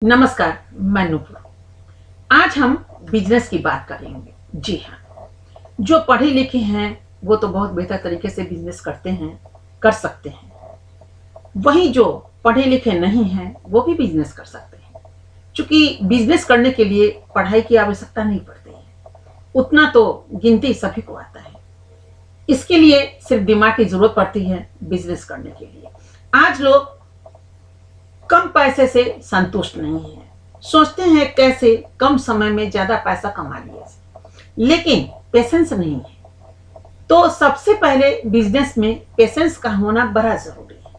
नमस्कार, मैं नूपुर। आज हम बिजनेस की बात करेंगे। जी हाँ, जो पढ़े लिखे हैं वो तो बहुत बेहतर तरीके से बिजनेस करते हैं, कर सकते हैं। वहीं जो पढ़े लिखे नहीं हैं वो भी बिजनेस कर सकते हैं, क्योंकि बिजनेस करने के लिए पढ़ाई की आवश्यकता नहीं पड़ती है। उतना तो गिनती सभी को आता है। इसके लिए सिर्फ दिमाग की जरूरत पड़ती है बिजनेस करने के लिए। आज लोग कम पैसे से संतुष्ट नहीं है, सोचते हैं कैसे कम समय में ज्यादा पैसा कमा लिया, लेकिन पेशेंस नहीं है। तो सबसे पहले बिजनेस में पेशेंस का होना बड़ा जरूरी है।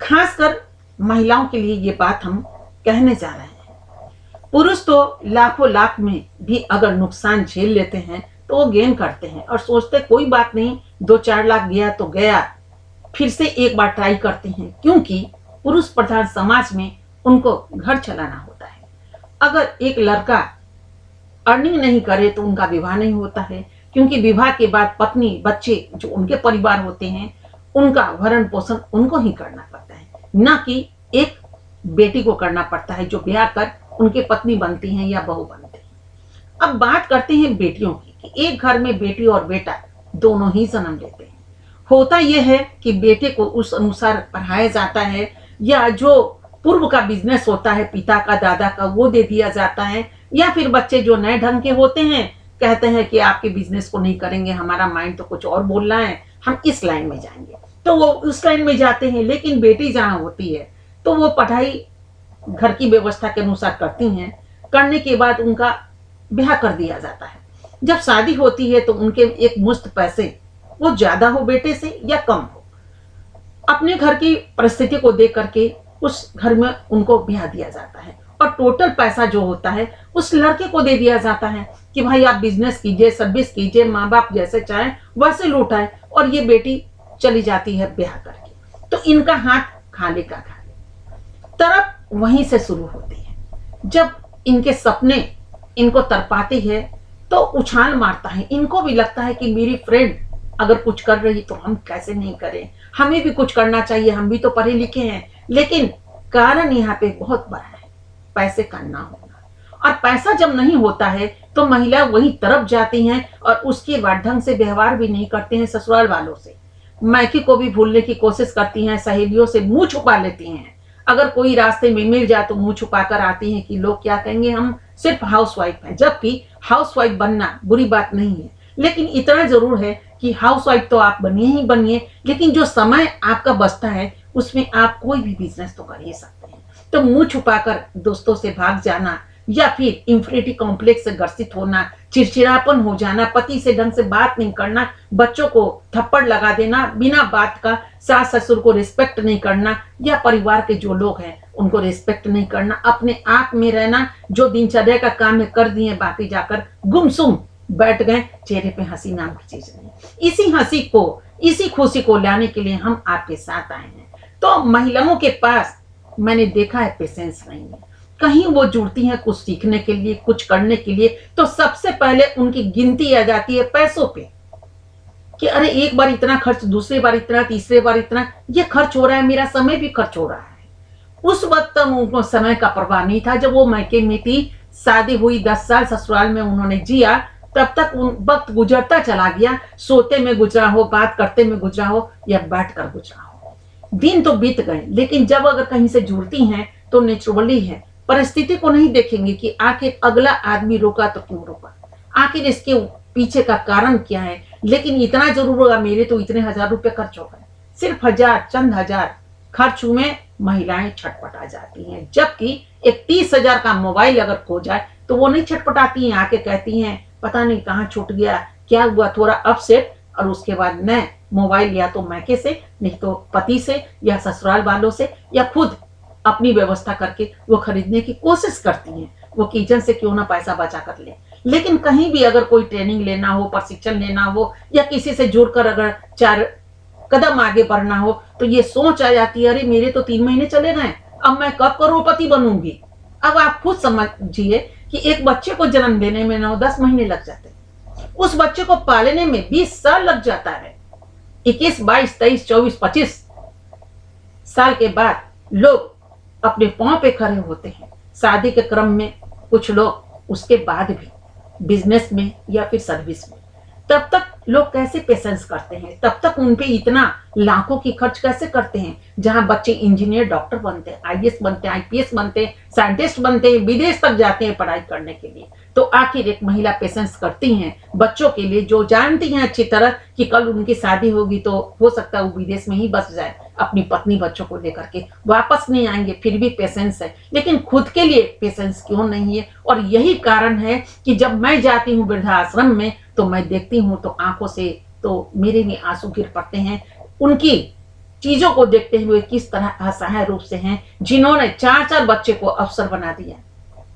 खासकर महिलाओं के लिए ये बात हम कहने जा रहे हैं। पुरुष तो लाखों लाख में भी अगर नुकसान झेल लेते हैं तो वो गेन करते हैं और सोचते कोई बात नहीं, 2-4 लाख गया तो गया, फिर से एक बार ट्राई करते हैं, क्योंकि पुरुष प्रधान समाज में उनको घर चलाना होता है। अगर एक लड़का अर्निंग नहीं करे तो उनका विवाह नहीं होता है, क्योंकि विवाह के बाद पत्नी बच्चे जो उनके परिवार होते हैं उनका भरण पोषण उनको ही करना पड़ता है, न कि एक बेटी को करना पड़ता है जो ब्याह कर उनके पत्नी बनती हैं या बहू बनती हैं। अब बात करते हैं बेटियों की कि एक घर में बेटी और बेटा दोनों ही जन्म लेते हैं। होता यह है कि बेटे को उस अनुसार पढ़ाया जाता है, या जो पूर्व का बिजनेस होता है पिता का दादा का वो दे दिया जाता है, या फिर बच्चे जो नए ढंग के होते हैं कहते हैं कि आपके बिजनेस को नहीं करेंगे, हमारा माइंड तो कुछ और बोल रहा है, हम इस लाइन में जाएंगे, तो वो उस लाइन में जाते हैं। लेकिन बेटी जहाँ होती है तो वो पढ़ाई घर की व्यवस्था के अनुसार करती हैं। करने के बाद उनका ब्याह कर दिया जाता है। जब शादी होती है तो उनके एक मुश्त पैसे, वो ज्यादा हो बेटे से या कम हो, अपने घर की परिस्थिति को देख करके उस घर में उनको ब्याह दिया जाता है, और टोटल पैसा जो होता है उस लड़के को दे दिया जाता है कि भाई आप बिजनेस कीजिए, सर्विस कीजिए, माँ बाप जैसे चाहे वैसे लौटाए, और ये बेटी चली जाती है ब्याह करके। तो इनका हाथ खाने का खाने तरफ वहीं से शुरू होती है। जब इनके सपने इनको तरपाती है तो उछाल मारता है। इनको भी लगता है कि मेरी फ्रेंड अगर कुछ कर रही तो हम कैसे नहीं करें, हमें भी कुछ करना चाहिए, हम भी तो पढ़े लिखे हैं। लेकिन कारण यहाँ पे बहुत बड़ा है, पैसे का ना होना। और पैसा जब नहीं होता है तो महिला वही तरफ जाती हैं और उसके बाद ढंग से व्यवहार भी नहीं करते हैं ससुराल वालों से, मायके को भी भूलने की कोशिश करती हैं, सहेलियों से मुंह छुपा लेती हैं। अगर कोई रास्ते में मिल जाए तो मुंह छुपा कर आती हैं कि लोग क्या कहेंगे, हम सिर्फ हाउसवाइफ हैं। जबकि हाउसवाइफ बनना बुरी बात नहीं है, लेकिन इतना जरूर है कि हाउसवाइफ तो आप बनिए ही बनिए, लेकिन जो समय आपका बचता है उसमें आप कोई भी बिजनेस तो कर ही सकते हैं। तो मुंह छुपाकर दोस्तों से भाग जाना, या फिर इंफिनिटी कॉम्प्लेक्स से ग्रसित होना, चिड़चिड़ापन हो जाना, पति से ढंग से बात नहीं करना, बच्चों को थप्पड़ लगा देना बिना बात का, सास ससुर को रिस्पेक्ट नहीं करना, या परिवार के जो लोग हैं उनको रिस्पेक्ट नहीं करना, अपने आप में रहना, जो दिनचर्या का काम है कर दिए, बाकी जाकर गुमसुम बैठ गए, चेहरे पे हंसी नाम की चीज नहीं। इसी हंसी को, इसी खुशी को लाने के लिए हम आपके साथ आए हैं। तो महिलाओं के पास मैंने देखा है पेशेंस नहीं है। कहीं वो जुड़ती हैं कुछ सीखने के लिए, कुछ करने के लिए, तो सबसे पहले उनकी गिनती आ जाती है पैसों पे, कि अरे एक बार इतना खर्च, दूसरी बार इतना, तीसरी बार इतना, ये खर्च हो रहा है, मेरा समय भी खर्च हो रहा है। उस वक्त उनको समय का परवाह नहीं था। जब वो मायके में थी, शादी हुई, 10 साल ससुराल में उन्होंने जिया, तब तक वक्त गुजरता चला गया। सोते में गुजरा हो, बात करते में गुजरा हो, या बैठ कर गुजरा हो, दिन तो बीत गए। लेकिन जब अगर कहीं से जुड़ती हैं तो नेचुरली है, परिस्थिति को नहीं देखेंगे कि आखिर अगला आदमी रोका तो क्यों रोका, आखिर इसके पीछे का कारण क्या है। लेकिन इतना जरूर होगा, मेरे तो इतने हजार रुपए खर्च हो गए, सिर्फ हजार, चंद हजार खर्च में महिलाएं छटपटा जाती हैं। जबकि एक 30,000 का मोबाइल अगर खो जाए तो वो नहीं छटपटाती हैं, आके कहती हैं पता नहीं कहाँ छूट गया, क्या हुआ, थोड़ा अपसेट। और उसके बाद न मोबाइल या तो मैके से, नहीं तो पति से या ससुराल वालों से, या खुद अपनी व्यवस्था करके वो खरीदने की कोशिश करती हैं। वो किचन से क्यों ना पैसा बचा कर ले। लेकिन कहीं भी अगर कोई ट्रेनिंग लेना हो, प्रशिक्षण लेना हो, या किसी से जुड़कर अगर 4 कदम आगे बढ़ना हो, तो ये सोच आ जाती है, अरे मेरे तो 3 महीने चले गए, अब मैं कब करोड़पति बनूंगी। अब आप खुद समझिए कि एक बच्चे को जन्म देने में 9-10 महीने लग जाते हैं, उस बच्चे को पालने में 20 साल लग जाता है। 21, 22, 23, 24, 25 साल के बाद लोग अपने पांव पे खड़े होते हैं। शादी के क्रम में कुछ लोग उसके बाद भी बिजनेस में या फिर सर्विस में, तब तक लोग कैसे पेशेंस करते हैं, तब तक उन पे इतना लाखों की खर्च कैसे करते हैं। जहां बच्चे इंजीनियर, डॉक्टर बनते हैं, आईएएस बनते हैं, आईपीएस बनते हैं, साइंटिस्ट बनते हैं, विदेश तक जाते हैं पढ़ाई करने के लिए। तो आखिर एक महिला पेशेंस करती हैं बच्चों के लिए, जो जानती हैं अच्छी तरह कि कल उनकी शादी होगी तो हो सकता है वो विदेश में ही बस जाए, अपनी पत्नी बच्चों को लेकर के वापस नहीं आएंगे, फिर भी पेशेंस है। लेकिन खुद के लिए पेशेंस क्यों नहीं है? और यही कारण है कि जब मैं जाती हूँ वृद्धाश्रम में तो मैं देखती हूँ तो आंखों से तो मेरे भी आंसू गिर पड़ते हैं, उनकी चीजों को देखते हुए किस तरह असहाय रूप से हैं, जिन्होंने 4-4 बच्चे को अफसर बना दिया।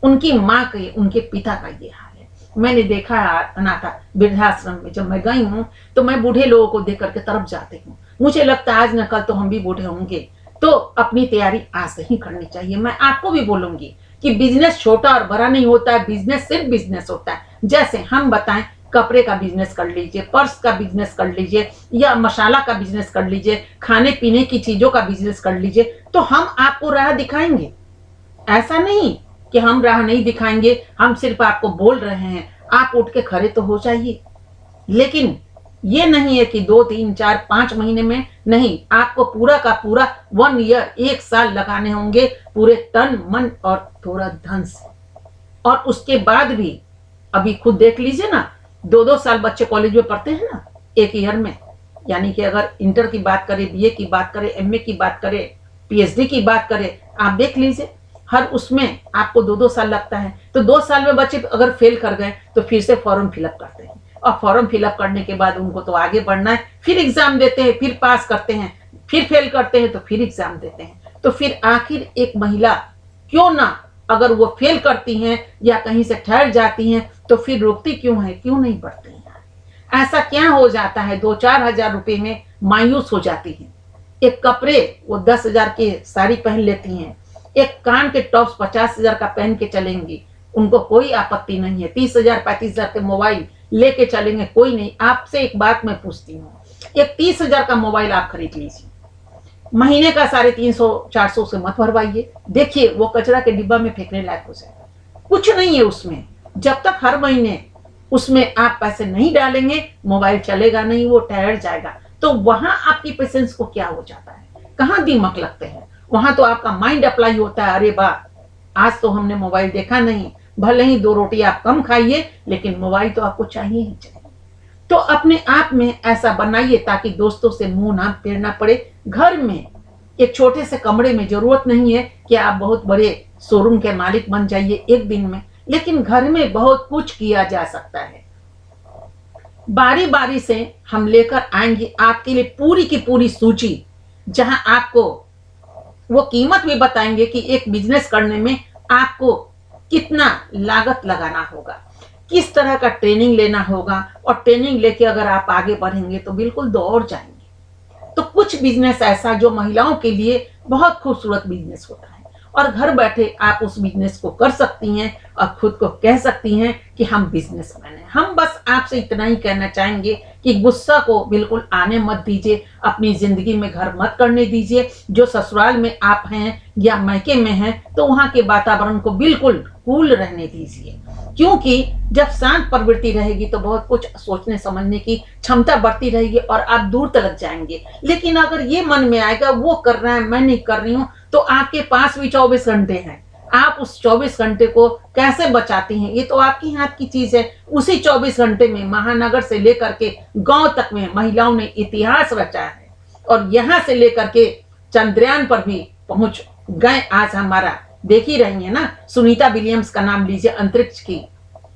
उनकी माँ के, उनके पिता का ये हाल है। मैंने देखा है अनाथ वृद्धाश्रम में, जब मैं गई हूँ तो मैं बूढ़े लोगों को देख करके तरफ जाती हूँ। मुझे लगता है आज न कल तो हम भी बूढ़े होंगे, तो अपनी तैयारी आज से ही करनी चाहिए। मैं आपको भी बोलूंगी कि बिजनेस छोटा और बड़ा नहीं होता है, बिजनेस सिर्फ बिजनेस होता है। जैसे हम बताएं, कपड़े का बिजनेस कर लीजिए, पर्स का बिजनेस कर लीजिए, या मसाला का बिजनेस कर लीजिए, खाने पीने की चीजों का बिजनेस कर लीजिए, तो हम आपको राह दिखाएंगे। ऐसा नहीं कि हम राह नहीं दिखाएंगे, हम सिर्फ आपको बोल रहे हैं, आप उठ के खड़े तो हो जाइए। लेकिन ये नहीं है कि 2, 3, 4, 5 महीने में नहीं, आपको पूरा का पूरा 1 ईयर, 1 साल लगाने होंगे, पूरे तन मन और थोड़ा धन से। और उसके बाद भी अभी खुद देख लीजिए ना, 2-2 साल बच्चे कॉलेज में पढ़ते हैं ना, एक ईयर में। यानी कि अगर इंटर की बात करें, बीए की बात करें, एमए की बात करें, पीएचडी की बात करें, आप देख लीजिए हर उसमें आपको 2-2 साल लगता है। तो 2 साल में बच्चे अगर फेल कर गए तो फिर से फॉर्म फिलअप करते हैं, और फॉर्म फिलअप करने के बाद उनको तो आगे बढ़ना है, फिर एग्जाम देते हैं, फिर पास करते हैं, फिर फेल करते हैं तो फिर एग्जाम देते हैं। तो फिर आखिर एक महिला क्यों ना, अगर वो फेल करती हैं या कहीं से ठहर जाती हैं तो फिर रोकती क्यों है, क्यों नहीं बढ़ती हैं? ऐसा क्या हो जाता है 2-4 हजार रुपए में मायूस हो जाती हैं? एक कपड़े वो 10,000 की साड़ी पहन लेती हैं, एक कान के टॉप्स 50,000 का पहन के चलेंगी, उनको कोई आपत्ति नहीं है। 30,000 35,000 के मोबाइल लेके चलेंगे, कोई नहीं। आपसे एक बात मैं पूछती हूँ, एक 30,000 का मोबाइल आप खरीद लीजिए, महीने का 350-400 से मत भरवाइए, देखिए वो कचरा के डिब्बा में फेंकने लायक हो जाएगा। कुछ नहीं है उसमें। जब तक हर महीने उसमें आप पैसे नहीं डालेंगे, मोबाइल चलेगा नहीं, वो ठहर जाएगा। तो वहां आपकी पेशेंस को क्या हो जाता है, कहाँ दिमाग लगते हैं? वहां तो आपका माइंड अप्लाई होता है, अरे वाह आज तो हमने मोबाइल देखा नहीं, भले ही 2 रोटी आप कम खाइए लेकिन मोबाइल तो आपको चाहिए ही चाहिए। तो अपने आप में ऐसा बनाइए ताकि दोस्तों से मुंह ना फेरना पड़े। घर में एक छोटे से कमरे में, जरूरत नहीं है कि आप बहुत बड़े शोरूम के मालिक बन जाइए एक दिन में, लेकिन घर में बहुत कुछ किया जा सकता है। बारी बारी से हम लेकर आएंगे आपके लिए पूरी की पूरी सूची, जहां आपको वो कीमत भी बताएंगे कि एक बिजनेस करने में आपको कितना लागत लगाना होगा, किस तरह का ट्रेनिंग लेना होगा, और ट्रेनिंग लेके अगर आप आगे बढ़ेंगे तो बिल्कुल दौड़ जाएंगे। तो कुछ बिजनेस ऐसा जो महिलाओं के लिए बहुत खूबसूरत बिजनेस होता है, और घर बैठे आप उस बिजनेस को कर सकती हैं और खुद को कह सकती हैं कि हम बिजनेसमैन हैं। हम बस आपसे इतना ही कहना चाहेंगे कि गुस्सा को बिल्कुल आने मत दीजिए, अपनी जिंदगी में घर मत करने दीजिए। जो ससुराल में आप हैं या मायके में हैं तो वहां के वातावरण को बिल्कुल कूल रहने दीजिए, क्योंकि जब शांत प्रवृत्ति रहेगी तो बहुत कुछ सोचने समझने की क्षमता बढ़ती रहेगी और आप दूर तक जाएंगे। लेकिन अगर ये मन में आएगा वो कर रहा है मैं नहीं कर रही हूं, तो आपके पास भी 24 घंटे हैं, आप उस 24 घंटे को कैसे बचाती हैं ये तो आपकी हाथ की चीज है। उसी 24 घंटे में महानगर से लेकर के गांव तक में महिलाओं ने इतिहास रचा है, और यहां से लेकर के चंद्रयान पर भी पहुंच गए। आज हमारा देख ही रही है ना, सुनीता विलियम्स का नाम लीजिए, अंतरिक्ष की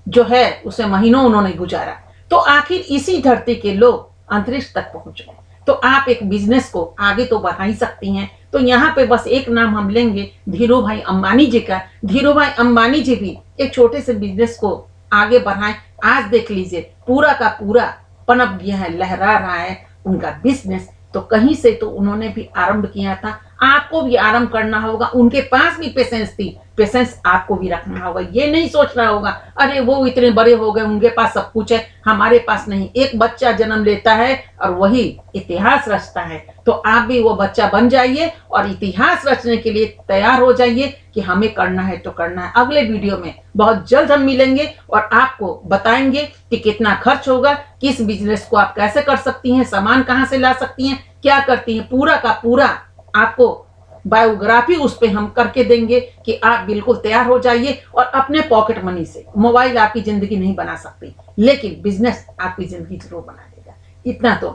जो है उसे महीनों उन्होंने गुजारा, तो आखिर इसी धरती के लोग अंतरिक्ष तक पहुंच गए। तो आप एक बिजनेस को आगे तो बढ़ा ही सकती हैं। तो यहाँ पे बस एक नाम हम लेंगे, धीरू भाई अंबानी जी का। धीरू भाई अंबानी जी भी एक छोटे से बिजनेस को आगे बढ़ाएं। आज देख लीजिए पूरा का पूरा पनप गया है, लहरा रहा है उनका बिजनेस। तो कहीं से तो उन्होंने भी आरंभ किया था, आपको भी आराम करना होगा। उनके पास भी पेशेंस थी, पेशेंस आपको भी रखना होगा। ये नहीं सोचना होगा अरे वो इतने बड़े हो गए, उनके पास सब कुछ है, हमारे पास नहीं। एक बच्चा जन्म लेता है और वही इतिहास रचता है। तो आप भी वो बच्चा बन जाइए और इतिहास रचने के लिए तैयार हो जाइए कि हमें करना है तो करना है। अगले वीडियो में बहुत जल्द हम मिलेंगे और आपको बताएंगे कि कितना खर्च होगा, किस बिजनेस को आप कैसे कर सकती हैं, सामान कहाँ से ला सकती हैं, क्या करती हैं, पूरा का पूरा आपको बायोग्राफी उस पे हम करके देंगे कि आप बिल्कुल तैयार हो जाइए। और अपने पॉकेट मनी से, मोबाइल आपकी जिंदगी नहीं बना सकती, लेकिन बिजनेस आपकी जिंदगी जरूर बना देगा। इतना तो